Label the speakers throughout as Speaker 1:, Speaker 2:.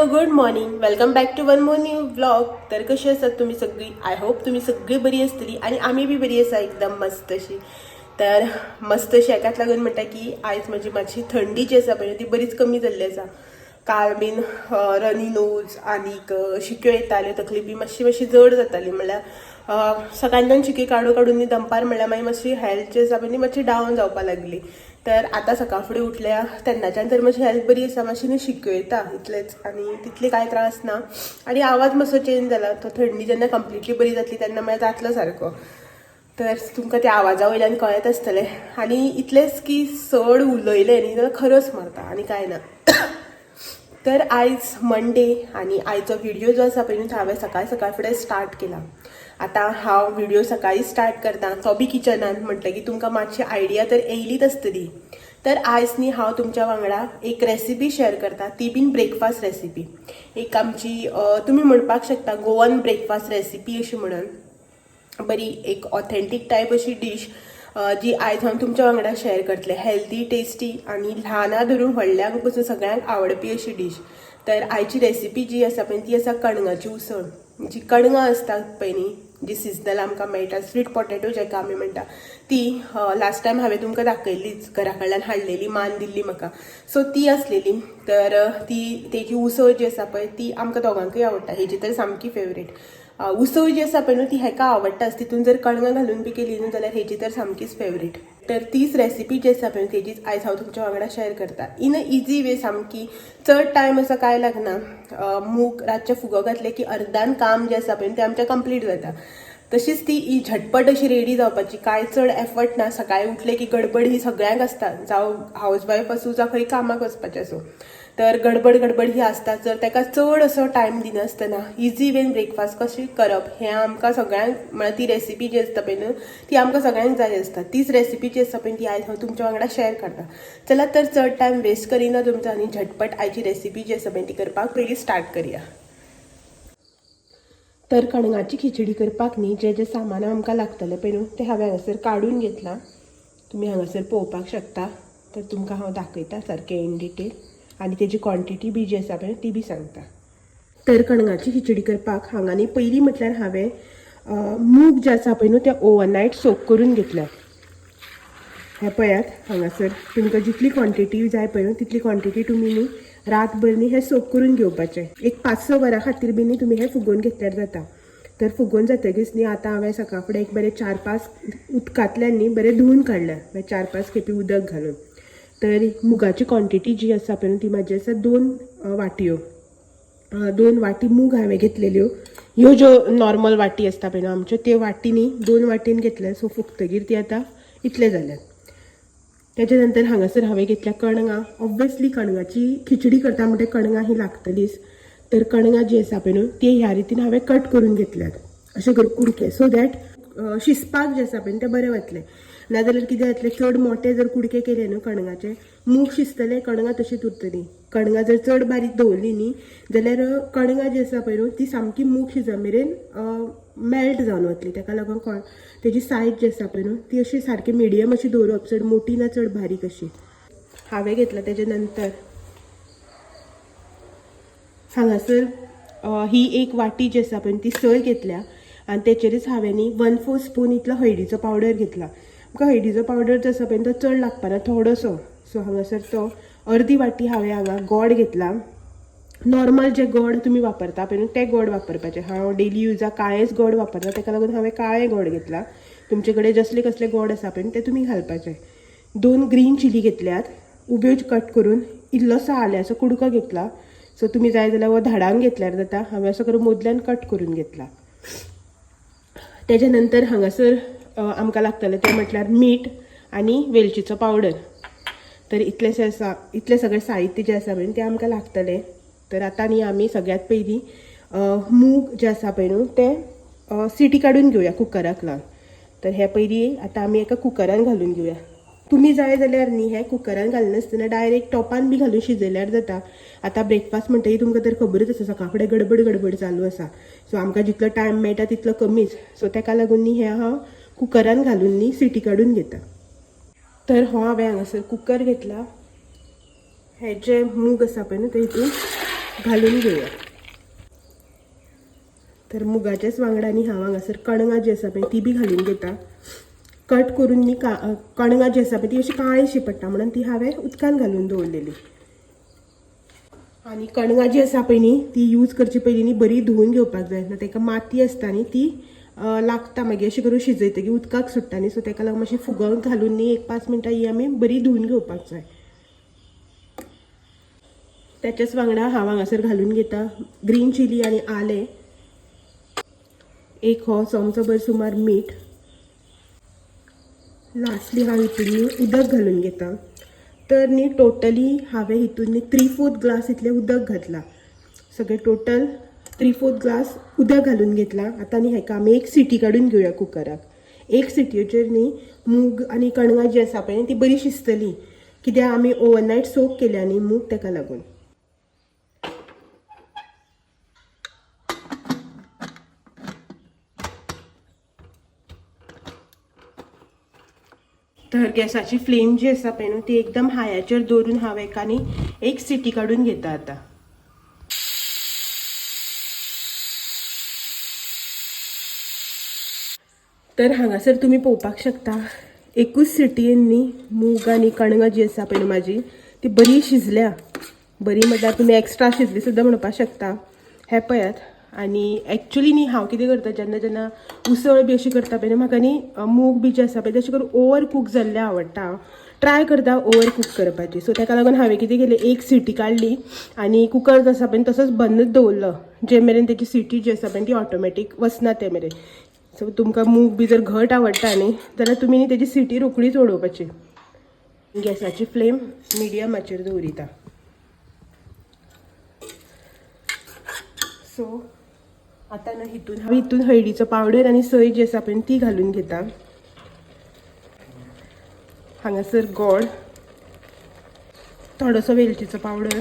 Speaker 1: Hello good morning welcome back to one more new vlog. तर कशी असतात तुम्ही सगळी? आय होप तुम्ही सगळी बरी असतली आणि आम्ही बी बरी आसा एकदम मस्त अशी. तर मस्त अशी एकाच लागून म्हणटा की आयज मातशी थंडी जी आसा पळय ती बरीच कमी जाल्ली आसा. काल बीन रनी नोज आनीक शिक्यो येताल्यो, तकली बी मातशी जड जाताली. म्हणल्यार सकाळच्यान शिके काडून दनपार म्हणल्यार मागीर मातशी हेल्थ जी आसा पळय ती मातशी डावन जावपाक लागली. तर आतां सकाळ फुडें उठल्या तेन्नाच्यान तर मातशी हेल्थ बरी आसा, मातशी न्हू शिक्यो येता इतलेंच आनी तितले कांय त्रास ना. आनी आवाज मातसो चेंज जाला. तो थंडी जेन्ना कंप्लिटली बरी जातली तेन्ना म्हळ्यार जातलो सारको. तर तुमकां त्या आवाजा वयल्यान कळत आसतलें. आनी इतलेंच की चड उलयलें न्ही जाल्यार खरंच मरता आनी कांय ना. तर आयज मंडे आनी आयचो व्हिडिओ जो आसा पळय तो हांवें सकाळ फुडें स्टार्ट केला. आतां हांव व्हिडिओ सकाळी स्टार्ट करता तो बी किचनान. म्हटलें की तुमकां मातशी आयडिया तर येयलीच आसतली. तर आयज न्ही हांव तुमच्या वांगडा एक रेसिपी शेअर करता, ती बीन ब्रेकफास्ट रेसिपी. एक आमची तुमी म्हणपाक शकता गोवन ब्रेकफास्ट रेसिपी अशी म्हणून. बरी एक ऑथेंटीक टायप अशी डीश जी आयज हांव तुमच्या वांगडा शेअर करतलें. हेल्दी, टेस्टी आनी ल्हाना धरून व्हडल्यांक पसून सगळ्यांक आवडपी अशी डीश. तर आयची रेसिपी जी आसा पळय ती आसा कणगाची उसळ. जी कणगां आसतात पळय न्ही, जी सिजनल आमकां मेळटा, स्वीट पोटेटो जेका आमी म्हणटा ती. लास्ट टायम हांवें तुमकां दाखयल्लीच, घरा कडल्यान हाडलेली, मान दिल्ली म्हाका. सो ती आसलेली. तर तेजी उसळ जी आसा पळय ती आमकां दोगांकूय आवडटा. हेजी तर सामकी फेवरेट. उसळ जी आसा पळय न्हू ती हेका आवडटाच. तितून जर कणगां घालून बी केली न्हू जाल्यार हेजी तर सामकीच फेवरेट. तर तीच रेसिपी जी आसा पळय तेजीच आयज हांव तुमच्या वांगडा शेअर करता इन अ इजी वे. सामकी चड टायम असो कांय लागना. मूग रातचे फुगो घातले की अर्दान काम जे आसा पळय तें आमचें कंप्लीट जाता. तशीच ती झटपट अशी रेडी जावपाची, कांय चड एफर्ट ना. सकाळी उठले की गडबड ही सगळ्यांक आसता, जावं हाऊसवायफ आसूं जावं खंय कामाक वचपाचें आसूं. तर गडबड ही आसता. जर ताका चड असो टायम दिनासतना इजी वेन ब्रेकफास्ट कशी करप हें आमकां सगळ्यांक, म्हळ्यार ती रेसिपी जी आसता पळय न्हू ती आमकां सगळ्यांक जाय आसता. तीच रेसिपी जी आसा पळय ती आयज हांव तुमच्या वांगडा शेअर करता. चला तर चड टायम वेस्ट करिना तुमचा आनी झटपट आयची रेसिपी जी आसा पळय ती करपाक पयलीं स्टार्ट करुया. तर कणगाची खिचडी करपाक न्ही जे जे सामान आमकां लागतलें पळय न्हू तें हांवें हांगासर काडून घेतलां. तुमी हांगासर पळोवपाक शकता. तर तुमकां हांव दाखयता सारकें इन डिटेल आनी तेजी क्वॉन्टिटी बी जी आसा पळय ती बी सांगता. तर कणगाची खिचडी करपाक हांगा न्ही पयलीं म्हटल्यार हांवें मूग जे आसा पळय न्हू ते ओवरनायट सोक करून घेतल्या. हे पळयात हांगासर तुमकां जितली क्वॉन्टिटी जाय पळय न्हू तितली क्वॉन्टिटी तुमी न्ही रातभर न्ही हें सोक करून घेवपाचें. एक 5-6 वरां खातीर बी न्ही तुमी हें फुगोवन घेतल्यार जाता. तर फुगोवन जातकीच न्ही आतां हांवें सकाळ फुडें एक बरें 4-5 उदकांतल्यान न्ही बरें धुवन काडल्या, 4-5 खेपी उदक घालून. तर मुगाची क्वॉन्टिटी जी आसा पळय न्हू ती म्हाजी आसा 2 वाटयो. 2 वाटी मूग हांवें घेतलेल्यो. ह्यो ज्यो नॉर्मल वाटी आसता पळय न्हू आमच्यो त्यो वाटींनी 2 वाटीन घेतल्या. सो फुगतगीर ती आतां इतलें जाल्यात. त्याच्या नंतर हांगासर हांवें घेतल्या कणगां. ऑब्वियसली कणगाची खिचडी करता म्हणटा कणगां ही लागतलीच. तर कणगां जी आसा पळय न्हू ती ह्या रितीन हांवें कट करून घेतल्यात अशें करून कुडके, सो दॅट शिजपाक जे आसा पळय तें बरें वतलें. नाजाल्यार कितें जातलें, चड मोठे जर कुडके केले न्हू कणगाचे, मूग शिजतले, कणगां तशींच उरतलीं. कणगां जर चड बारीक दवरलीं न्ही जाल्यार कणगां जी आसा पळय न्हू ती सामकी मूग शिजो मेरेन मेल्ट जावन वतली. ताका लागून तेजी सायज जी आसा पळय न्हू ती अशी सारकी मिडियम अशी दवरप, चड मोठी ना चड बारीक अशी. हांवें घेतला तेजे नंतर हांगासर ही एक वाटी जी आसा पळय ती सय घेतल्या आनी तेचेरच हांवें न्ही 1/4 स्पून इतलो हळदीचो पावडर घेतला. म्हाका हळदीचो पावडर जो आसा पळय तो चड लागपाना, थोडोसो. सो हांगासर तो अर्दी वाटी हांवें हांगा गोड घेतला. नॉर्मल जे गोड तुमी वापरता पळय न्हू ते गोड वापरपाचे. हांव डेली युजाक काळेच गोड वापरता, ताका लागून हांवें काळे गोड घेतला. तुमचे कडेन जसले कसले गोड आसा पळय ते तुमी घालपाचे. 2 ग्रीन चिली घेतल्यात, उब्यो कट करून. इल्लोसो आल्याचो कुडको घेतला. सो तुमी जाय जाल्यार हो धाडान घेतल्यार जाता. हांवें असो करून मदल्यान कट करून घेतला. तेच्या नंतर हांगासर आमकां लागतलें तें म्हटल्यार मीठ आनी वेलचीचो पावडर. तर इतलेशें आसा, इतलें सगळें साहित्य जें आसा पळय तें आमकां लागतलें. तर आतां न्ही आमी सगळ्यात पयलीं मूग जे आसा पळय न्हू ते सिटी काडून घेवया कुकराक लावन. तर हे पयलीं आतां आमी एका कुकरान घालून घेवया. तुमी जाय जाल्यार न्ही हे कुकरान घालनासतना डायरेक्ट टॉपान बी घालून शिजयल्यार जाता. आतां ब्रेकफास्ट म्हणटकीर तुमकां तर खबरच आसा सकाळ फुडें गडबड चालू आसा. सो आमकां जितलो टायम मेळटा तितलो कमीच. सो ताका लागून न्ही हें हांव कुकरान घालून न्ही सिटी काडून घेता. तर हो हांवें हांगासर कुकर घेतला. हे जे मूग आसा पळय न्हू ते हितून घालून घेऊया. तर मुगाच्याच वांगडांनी हांगासर कणगां जी आसा पळय ती बी घालून घेता. कट करून न्ही कणगां जी आसा पळय ती अशी काळीशी पडटा म्हणून ती हांवें उदकान घालून दवरलेली. आनी कणगां जी आसा पळय न्ही ती यूज करची पयलीं न्ही बरी धुवून घेवपाक जाय. ना ताका माती आसता न्ही ती लागता मागीर अशी करून शिजयतकीर उदकाक सुट्टा न्ही. सो ताका लागून मातशी फुगोवन घालून न्ही 1-5 मिनटां ही आमी बरी धुवून घेवपाक जाय. त्याच्याच वांगडा हांव हांगासर घालून घेता ग्रीन चिली आनी आलें, 1 चमचो भर सुमार मीठ. लास्टली हांव हितून उदक घालून घेता. तर न्ही टोटली हांवें हितून न्ही 3/4 ग्लास इतलें उदक घातलां. सगळें टोटल 3/4 ग्लास उदक घालून घेतलां. आतां न्ही हाका आमी 1 सिटी काडून घेवया कुकराक. 1 सिटयेचेर न्ही मूग आनी कणगां जी आसा पळय ती बरी शिजतली. कित्याक आमी ओवरनायट सोक केल्या न्ही मूग ताका लागून. तर गॅसाची फ्लेम जी आसा पळय न्हू ती एकदम हायाचेर दवरून हांव एका न्ही 1 सिटी काडून घेता आतां. तर हांगासर तुमी पळोवपाक शकता 1 सिटयेन न्ही मूग आनी कणगां जी आसा पळय म्हाजी ती बरी शिजल्या. बरी म्हटल्यार तुमी एक्स्ट्रा शिजली सुद्दां म्हणपाक शकता. हे पळयात. आनी एक्चुली न्ही हांव कितें करता जेन्ना उसळ बी अशी करता पळय म्हाका न्ही मूग बी जे आसा पळय तशें करून ओवर कूक जाल्ले आवडटा. ट्राय करता ओवर कूक करपाची. सो ताका लागून हांवें कितें केलें 1 सिटी काडली आनी कुकर जो आसा पळय तसोच बंदूच दवरलो जे मेरेन तेची सिटी जी आसा पळय ती ऑटोमॅटीक वचना ते मेरेन. सो तुमकां मूग बी जर घट आवडटा न्ही जाल्यार तुमी न्ही तेची सिटी रोखडीच उडोवपाची. गॅसाची फ्लेम मिडियमाचेर दवरिता. सो आतां ना हितून हळदीचो पावडर आनी सोय जी आसा पळय ती घालून घेता. हांगासर गोड, थोडोसो वेलचीचो पावडर.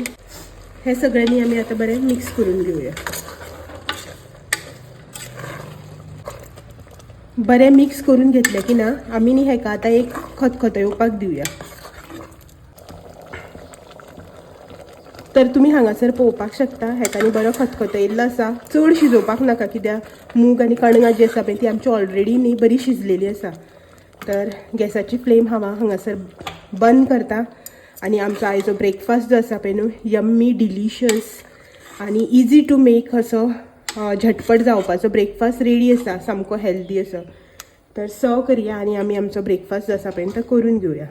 Speaker 1: हे सगळ्यांनी आमी आतां बरें मिक्स करून घेवया. बरें मिक्स करून घेतलें की ना आमी न्ही हेका आतां एक खतखतो दिवया. तर तुमी हांगासर पळोवपाक शकता हेका न्ही बरो खतखतो आसा. चड शिजोवपाक नाका कित्याक मूग आनी कणगां जी आसा पळय ती आमची ऑलरेडी न्ही बरी शिजलेली आसा. तर गॅसाची फ्लेम हांगासर बंद करता. आनी आमचो आयचो ब्रेकफास्ट जो आसा पळय न्हू यम्मी डिलिशियस आनी इजी टू मेक असो झटपट जावपाचो ब्रेकफास्ट रेडी आसा. सामको हेल्दी असो. तर सर्व करया आनी आमी आमचो ब्रेकफास्ट जो आसा पळय तो करून घेवया.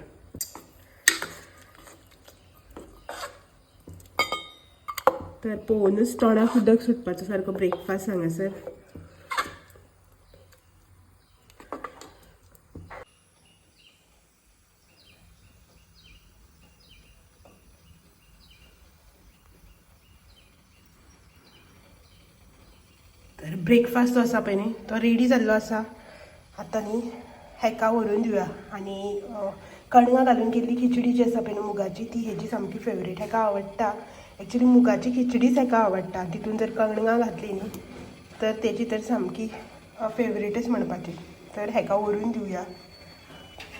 Speaker 1: तर पळोवनूच तोंडाक उदक सुटपाचो सारको ब्रेकफास्ट हांगासर. तर ब्रेकफास्ट जो आसा पळय न्ही तो रेडी जाल्लो आसा. आतां न्ही हेका व्हरून दिवया. आनी कणगां घालून केल्ली खिचडी जी आसा पळय न्ही मुगाची ती हेजी सामकी फेवरेट. हेका आवडटा. एक्चुली मुगाची खिचडीच हेका आवडटा. तितून जर कणगां घातली न्ही तर तेजी तर सामकी फेवरेटच म्हणपाची. तर हेका व्हरून दिवया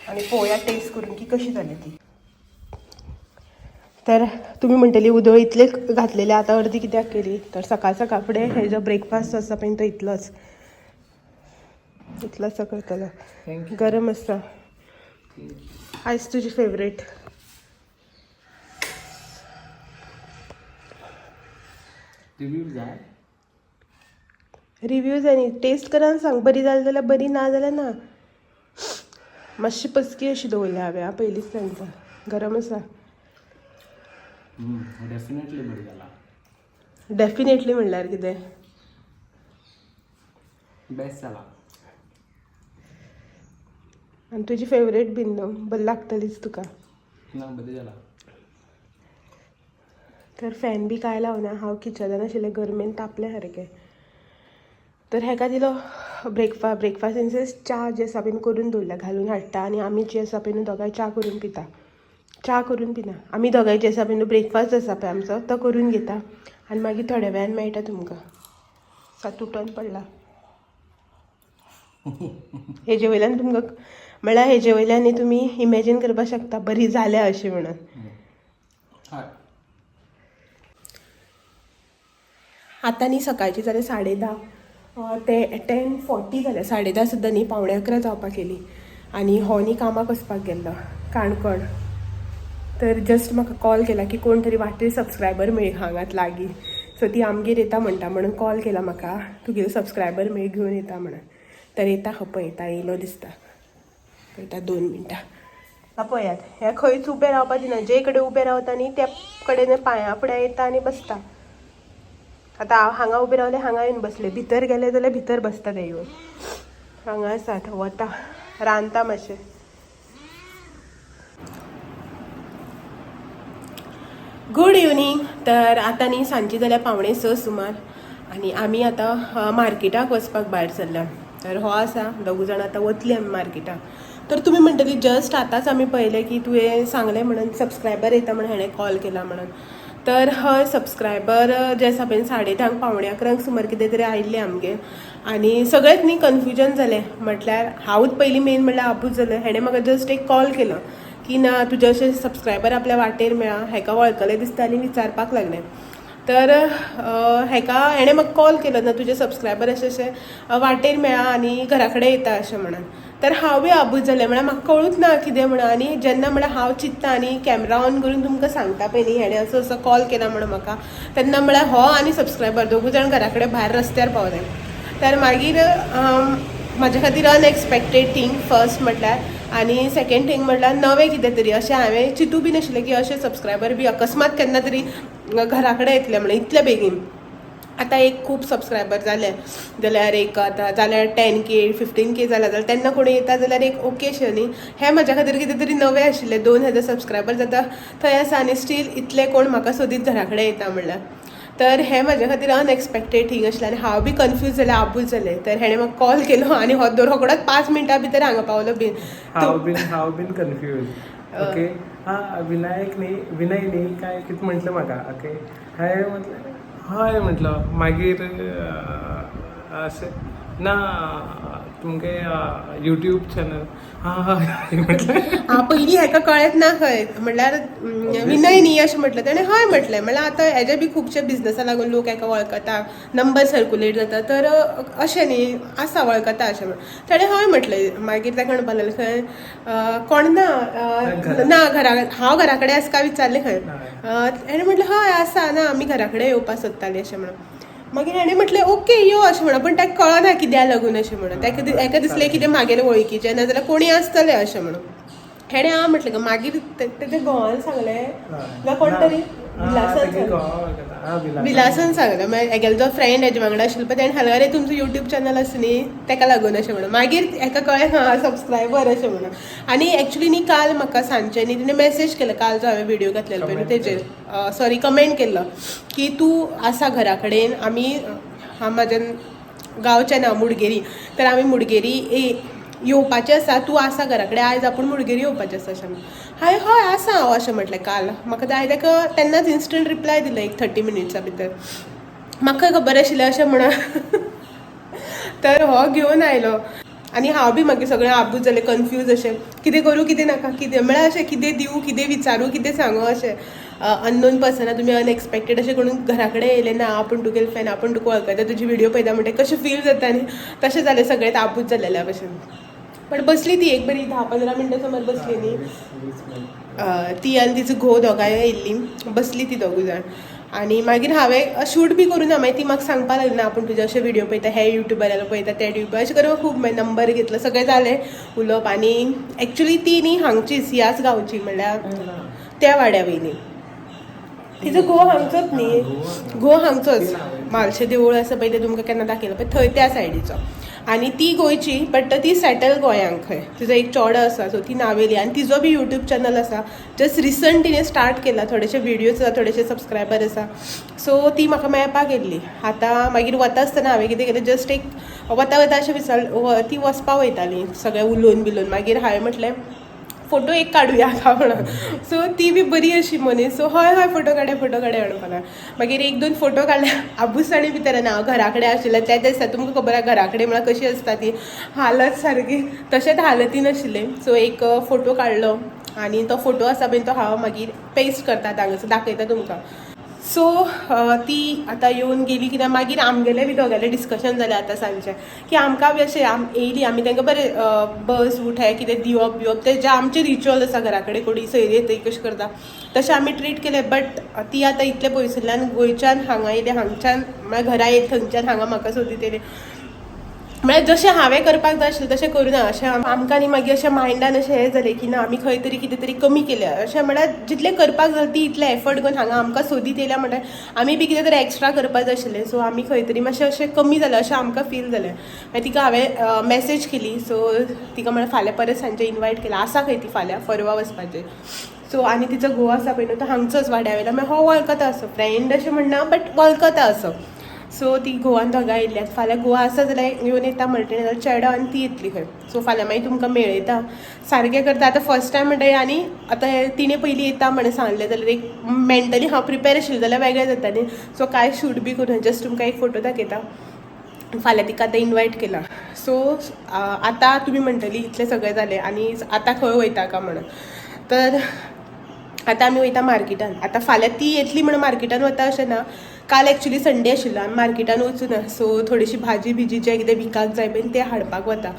Speaker 1: आनी पळोवया टेस्ट करून की कशी जाली ती. तर तुमी म्हणटली उदक इतले घातलेले आतां अर्दी कित्याक केली. तर सकाळ फुडें हेजो ब्रेकफास्ट जो आसा पळय तो इतलोच करतलो. गरम आसा. आयज तुजी फेवरेट. रिव्ह्यूज आनी टेस्ट करान सांग. बरी जाली जाल्यार बरी, ना जाल्यार ना. मातशी पचकी अशी दवरल्या हांवें पयलींच सांगता. गरम आसा.
Speaker 2: डेफिनेटली बरी जाला.
Speaker 1: डेफिनेटली म्हणल्यार कितें
Speaker 2: बेस्ट जाला.
Speaker 1: आनी तुजी फेवरेट बीन न्हू बरी लागतलीच तुका.
Speaker 2: ना बरी जाला.
Speaker 1: तर फॅन बी कांय लावना. हांव किचनान आशिल्लें गरमेन तापलें सारकें. तर हेका दिलो ब्रेकफास्ट इन सेन्स च्या जी आसा पळय करून दवरल्या घालून हाडटा. आनी आमी जी आसा पळय न्हू दोगांय च्या करून पिता. च्या करून पिना आमी दोगांय जे आसा पळय न्हू ब्रेकफास्ट आसा पळय आमचो तो करून घेता. आनी मागीर थोड्या वेळान मेळटा तुमकां. तुटोन पडला. हेजे वयल्यान तुमकां म्हळ्यार हेजे वयल्यान न्ही तुमी इमॅजीन करपाक शकता बरी जाल्या अशी म्हणून. आता न्ही सकाळची जाल्यार 10:30 ते 10:40 जाल्यार 10:30 सुद्दां न्ही 11:45 जावपाक येयली आनी हो न्ही कामाक वचपाक गेल्लो काणकोण. तर जस्ट म्हाका कॉल केला की कोण तरी वाटेर सबस्क्रायबर मेळ हांगात लागीं, सो ती आमगेर येता म्हणटा म्हणून कॉल केला म्हाका तुगेलो सबस्क्रायबर मेळ घेवन येता म्हणून. तर येता पळयता येयलो दिसता, पळयता 2 मिनटां. पळयात हे खंयच उबें रावपाक दिना, जे कडेन उबें रावता न्ही त्या कडेन पांया फुडें येता आनी बसता. आतां हांगा उबें रावलें, हांगा येवन बसलें, भितर गेलें जाल्यार भितर बसता ते येवन. हांगा आसा वता रांदता मातशें. Good evening. तर आतां न्ही सांजची जाल्यार 5:45 सुमार आनी आमी आतां मार्केटाक वचपाक भायर सरल्या. तर हो आसा, दोग जाण आतां वतली आमी मार्केटाक. तर तुमी म्हणटली जस्ट आतांच आमी पळयलें की तुवें सांगलें म्हणून सबस्क्रायबर येता म्हणून हाणें कॉल केला म्हणून. तर हय सबस्क्रायबर जे आसा पळय 10:30 11:45 सुमार कितें तरी आयिल्ले आमगेर आनी सगळेंच न्ही कन्फ्युजन जालें. म्हटल्यार हांवूच पयलीं मेन म्हणल्यार आपूच जालें. हेणें म्हाका जस्ट एक कॉल केलो की ना तुजे अशे सबस्क्रायबर आपल्या वाटेर मेळ्ळा, हेका वळखलें दिसता आनी विचारपाक लागलें. तर हेका हेणें म्हाका कॉल केलो ना तुजे सबस्क्रायबर अशे अशे वाटेर मेळ्ळा आनी घरा कडेन येता अशें म्हणून. तर हांवूय आबूज जालें, म्हळ्यार म्हाका कळूच ना कितें म्हणून. आनी जेन्ना म्हळ्यार हांव चिंत्ता आनी कॅमेरा ऑन करून तुमकां सांगता पळय न्ही हेणें असो असो कॉल केला म्हणून म्हाका, तेन्ना म्हळ्यार हो आनी सबस्क्रायबर दोगूय जाण घरा कडेन भायर रस्त्यार पावले. तर मागीर म्हाजे खातीर अनएक्सपेक्टेड थिंग फर्स्ट म्हटल्यार, आनी सेकेंड थिंग म्हटल्यार नवें कितें तरी अशें हांवें चिंतू बी नाशिल्लें की अशे सबस्क्रायबर बी अकस्मात केन्ना तरी घरा कडेन येतले म्हणून इतले बेगीन. आतां एक खूब सबस्क्रायबर जाले जाल्यार एक आतां जाल्यार 10K 15K जाल्यार तेन्ना कोणी येता जाल्यार एक ओकेशन न्ही. हें म्हाज्या खातीर कितें तरी नवें आशिल्लें. 2000 सबस्क्रायबर जाता थंय आसा आनी स्टील इतले कोण म्हाका सोदीत घरा कडेन येता म्हणल्यार. तर हें म्हाज्या खातीर अनएक्सपेक्टेड थिंग आशिल्लें आनी हांव बी कन्फ्यूज जालें, आबूज जालें. तर हेणें म्हाका कॉल केलो आनी हो रोखडोच 5 मिनटां भितर हांगा पावलो बीन.
Speaker 3: हांव बीन कन्फ्यूज. ओके विनायक न्ही विनय न्ही काय कितें म्हटलें म्हाका. ओके हांवें म्हटलें हय म्हटलो. मागीर अशें ना तुमगे यूट्यूब चॅनल हय म्हटलें.
Speaker 1: हांव पयलीं हेका कळत ना खंय म्हणल्यार विनय न्ही अशें म्हटलें. ताणें हय म्हटलें. म्हणल्यार आतां हेजे बी खुबशे बिजनसा लागून लोक हेका वळखता, नंबर सर्कुलेट जाता. तर अशें न्ही आसा वळखता अशें म्हणून ताणें हय म्हटलें. मागीर ताका म्हणपाक लागलें खंय कोण ना घरा हांव घरा कडेन आसा काय विचारलें खंय. ताणें म्हटलें हय आसा ना आमी घरा कडेन येवपाक सोदतालीं अशें म्हणून. मागीर हाणें म्हटलें ओके यो अशें म्हणून. पूण ताका कळना कित्याक लागून अशें म्हणून. ताका दिसलें कितें म्हागेलें वळखीचें ना जाल्यार कोणी आसतलें अशें म्हणून. हेणें आं म्हटलें. मागीर तेजे घोवान सांगलें काय कोण तरी विलासान सांगलें मागीर हेगेलो जो फ्रेंड हेजे वांगडा आशिल्लो पळय ताणें सांगलें अरे तुमचो यूट्यूब चॅनल आसा न्ही ताका लागून अशें म्हणून. मागीर हेका कळ्ळें हां सबस्क्रायबर अशें म्हणून. आनी एक्चुली न्ही काल म्हाका सांजचें न्ही तिणें मॅसेज केलो काल जो हांवें व्हिडियो घातलेलो पळय न्ही तेजेर सॉरी कमेंट केल्लो की तूं आसा घरा कडेन आमी म्हाज्या गांवचें नांव मुडगेरी. तर आमी मुडगेरी येवपाचें आसा, तूं आसा घरा कडेन आयज आपूण मुडगेरी येवपाचें आसा अशें म्हणून. हांवें हय आसा हांव अशें म्हटलें काल. म्हाका हांवें ताका तेन्नाच इन्स्टंट रिप्लाय दिलो एक 30 मिनिट्सा भितर. म्हाका खबर आशिल्लें अशें म्हणून. तर हो घेवन आयलो आनी हांव बी मागीर सगळें आबूज जालें कन्फ्यूज अशें कितें करूं कितें नाका कितें म्हळ्यार अशें कितें दिवं कितें विचारूं कितें सांगूं अशें. अननोन पर्सना तुमी अनएक्सपेक्टेड अशें करून घरा कडेन येयलें ना आपूण तुगेलो फॅन आपूण तुका वळखता तुजी व्हिडियो पळयता म्हणटा कशें फील जाता न्ही तशें जालें सगळें आबूज जालेल्या भशेन. पण बसली ती एक बरी 10-15 मिनटां समज बसली न्ही ती आनी तिचो घोव दोगांय येयल्ली बसली ती दोगूय जाण. आनी मागीर हांवें शूट बी करूं ना मागीर ती म्हाका सांगपाक लागली ना आपूण तुजे अशे व्हिडियो पळयता हे युट्यूबरालो पळयता ते युट्यूबर अशें करून खूब नंबर घेतलो सगळें जालें उलोवप. आनी एक्चुली ती न्ही हांगचीच ह्याच गांवची म्हणल्यार त्या वाड्या वयली. तिचो घोव हांगचोच न्ही घोव हांगचोच म्हालशें देवूळ आसा पळय तें तुमकां केन्ना दाखयलां पळय थंय त्या सायडीचो. आनी ती गोंयची बट ती सेटल गोंयांक खंय. तिजो एक चोडो आसा सो ती नावेली आनी तिजो बी यूट्यूब चॅनल आसा जस्ट रिसंट तिणें स्टार्ट केला. थोडेशे व्हिडियोज आसा थोडेशे सबस्क्रायबर आसा सो ती म्हाका मेळपाक येयल्ली. आतां मागीर वता आसतना हांवें कितें केलें जस्ट एक वता वता अशें विचार ती वचपाक वयताली सगळें उलोवन बिलोवन. मागीर हांवें म्हटलें फोटो एक काडुया का म्हणून. सो ती बी बरी अशी मनीस सो हय हय फोटो काडया म्हणपाक. मागीर 1-2 फोटो काडले. आबूसाणी भितर ना हांव घरा कडेन आशिल्लें त्या दिसा तुमकां खबर आसा घरा कडेन म्हळ्यार कशी आसता ती हालत सारकी तशेंच हालतीन आशिल्लें. सो एक फोटो काडलो आनी तो फोटो आसा पळय तो हांव मागीर पेस्ट करता हांगासर दाखयता तुमकां. सो ती आतां येवन गेली कित्याक मागीर आमगेलें बी दोगांयलें डिस्कशन जालें आतां सांजचें की आमकां बी अशें येयली आमी तांकां बरें बस उठ हें कितें दिवप बिवप तें जें आमचें रिच्युअल आसा घरा कडेन कोणी सयरी येतकीर कशें करता तशें आमी ट्रीट केलें बट ती आतां इतले पयसुल्ल्यान गोंयच्यान हांगा येयलें हांगच्यान म्हळ्यार घरा येयली थंयच्यान हांगा म्हाका सोदीत येयलें म्हळ्यार जशें हांवें करपाक जाय आशिल्लें तशें करुना अशें आमकां न्ही मागीर अशें मायंडान अशें हें जालें की ना आमी खंय तरी कितें तरी कमी केलें अशें म्हळ्यार जितलें करपाक जाय ती इतलें एफर्ट करून हांगा आमकां सोदीत येयल्या म्हणल्यार आमी बी कितें तरी एक्स्ट्रा करपाक जाय आशिल्लें सो आमी खंय तरी मातशें अशें कमी जालें अशें आमकां फील जालें मागीर तिका हांवें मॅसेज केली सो तिका म्हळ्यार फाल्यां परत सांजचें इनवायट केलां आसा खंय ती फाल्यां परवा वचपाचें सो आनी तिचो घोव आसा पळय न्हू तो हांगचोच वाड्यावयलो मागीर हो वळखता असो फ्रेंड अशें म्हणना बट वळखता असो सो ती गोवान दोगां येयल्यात फाल्यां गोवा आसा जाल्यार येवन येता म्हणटा जाल्यार चेडो आनी ती येतली खंय सो फाल्यां मागीर तुमकां मेळयता सारकें करता आतां फर्स्ट टायम म्हणटा आनी आतां तिणें पयलीं येता म्हणून सांगलें जाल्यार एक मेंटली हांव प्रिपेर आशिल्लें जाल्यार वेगळें जाता न्ही सो कांय शूट बी करून जस्ट तुमकां एक फोटो दाखयता फाल्यां तिका आतां इनवायट केला सो आतां तुमी म्हणटली इतलें सगळें जालें आनी आतां खंय वयता काय म्हणून तर आतां आमी वयता मार्केटान आतां फाल्यां ती येतली म्हणून मार्केटान वता अशें ना काल एक्चुली संडे आशिल्लो आमी मार्केटान वचूं ना सो थोडीशी भाजी बिजी जें कितें विकाक जाय बीन तें हाडपाक वता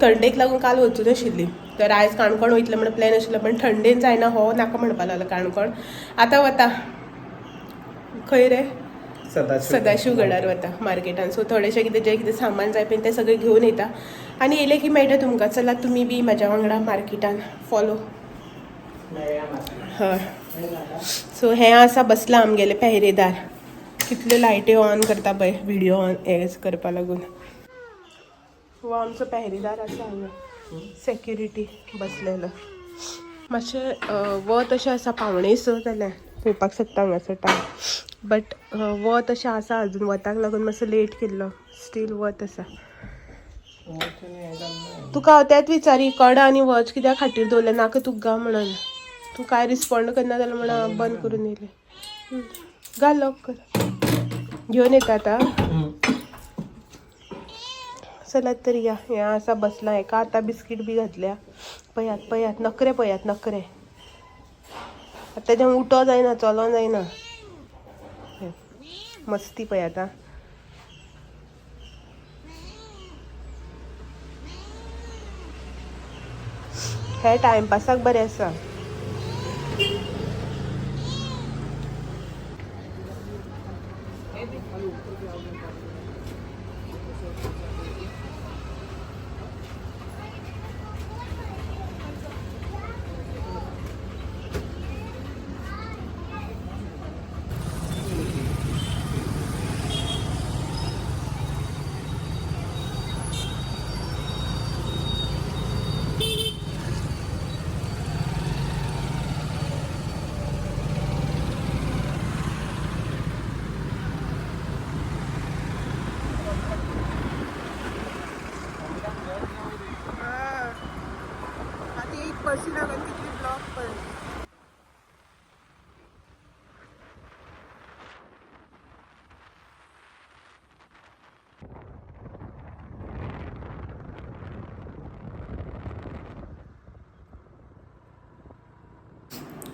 Speaker 1: थंडेक लागून काल वचूं नाशिल्ली तर आयज काणकोण वयतलें म्हणून प्लॅन आशिल्लो पण थंडेन जायना हो नाका म्हणपाक लागलो काणकोण आतां वता खंय रे सदाशिवगडार वता मार्केटान सो थोडेशें कितें जें कितें सामान जाय पळय तें सगळें घेवन येता आनी येयलें की मेळटा तुमकां चला तुमी बी म्हाज्या वांगडा मार्केटान फॉलो हय सो हें आसा बसलां आमगेलें पेहरेदार कितल्यो लायटी ऑन करता पळय व्हिडिओ ऑन हें करपा लागून हो आमचो पेहरेदार आसा हांगा सेक्युरिटी बसलेलो मातशें वत अशें आसा 5:45 जाल्यार पळोवपाक शकता हांगासर टायम बट वत अशें आसा अजून वताक लागून मातसो लेट केल्लो स्टील वत आसा तुका हांव तेंच विचारी कड आनी वॉच कित्याक खातीर दवरलें नाका तुका म्हणून तूं कांय रिस्पॉन्ड करना जाल्यार म्हणून बंद करून येयलें घाल लॉक कर घेवन येता आतां चलात तरी या हें आसा बसलां हेका आतां बिस्कीट बी घातल्या पयात नखरे पयात नखरे आतां तेजें उठो जायना चलो जायना मस्ती पयात आं हे टायमपासाक बरें आसा बसी लागून कितली ब्लॉक पडली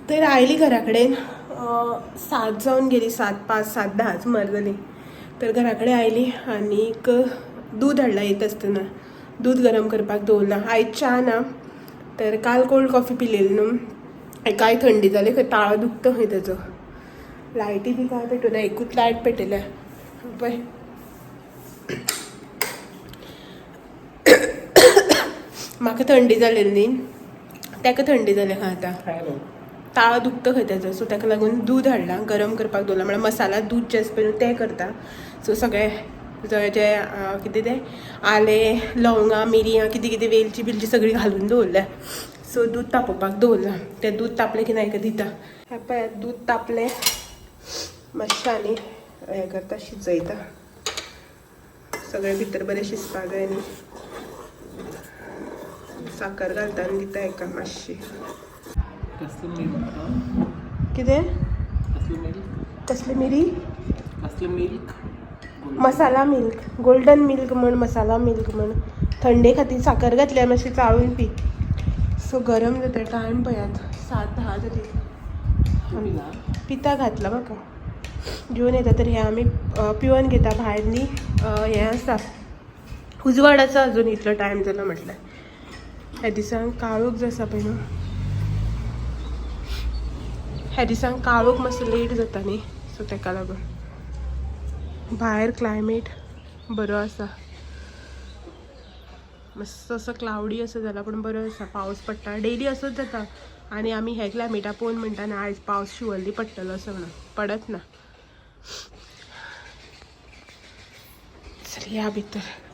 Speaker 1: तर आयली घरा कडेन 7 जावन गेली 7:05 7:10 सुमार जाली तर घरा कडेन आयली आनीक दूद हाडला येत आसतना दूद गरम करपाक दवरला आयज च्या ना तर काल कोल्ड कॉफी पिलेली न्हू काय थंडी जाली खंय ताळो दुखता खंय तेजो लायटी बी काय पेटोवना एकूच लायट पेटयल्या पळय म्हाका थंडी जालेली न्ही ताका थंडी जाली खंय आतां ताळो दुखता खंय तेजो सो ताका लागून दूद हाडलां गरम करपाक दवरला म्हळ्यार मसाला दूद जें आसता तें करता सो सगळें जें कितें तें आलें लवंगां मिरयां कितें कितें वेलची बिलची सगळी घालून दवरल्या सो दूद तापोवपाक दवरलां तें दूद तापलें की हाका दिता हें पळय दूद तापलें मातशें आनी हें करता शिजयता सगळें भितर बरें शिजपाक जाय न्ही साखर घालता आनी दिता हेका मातशी कितें कसली मिरी मसाला मिल्क गोल्डन मिल्क म्हण मसाला मिल्क म्हण थंडे खातीर साखर घातल्या मातशी चाळून पी सो गरम जाता टायम पळयात 7:10 जाली पिता घातला म्हाका घेऊन येता तर हे आम्ही पिवन घेता भायरनी हे आसा उजवाडाचा अजून इतलो टायम जालो म्हटल्यार ह्या दिसांक काळोख जो आसा पळय न्हू ह्या दिसांक काळोख मातसो लेट जाता न्ही सो ताका लागून भायर क्लायमेट बरो आसा मस्त असो क्लाउडी असो जाला पण बरो आसा पावस पडटा डेली असोच जाता आनी आमी हे क्लायमेटा पळोवन म्हणटा ना आयज पावस शुअरली पडटलो असो म्हणून पडत ना चल या भितर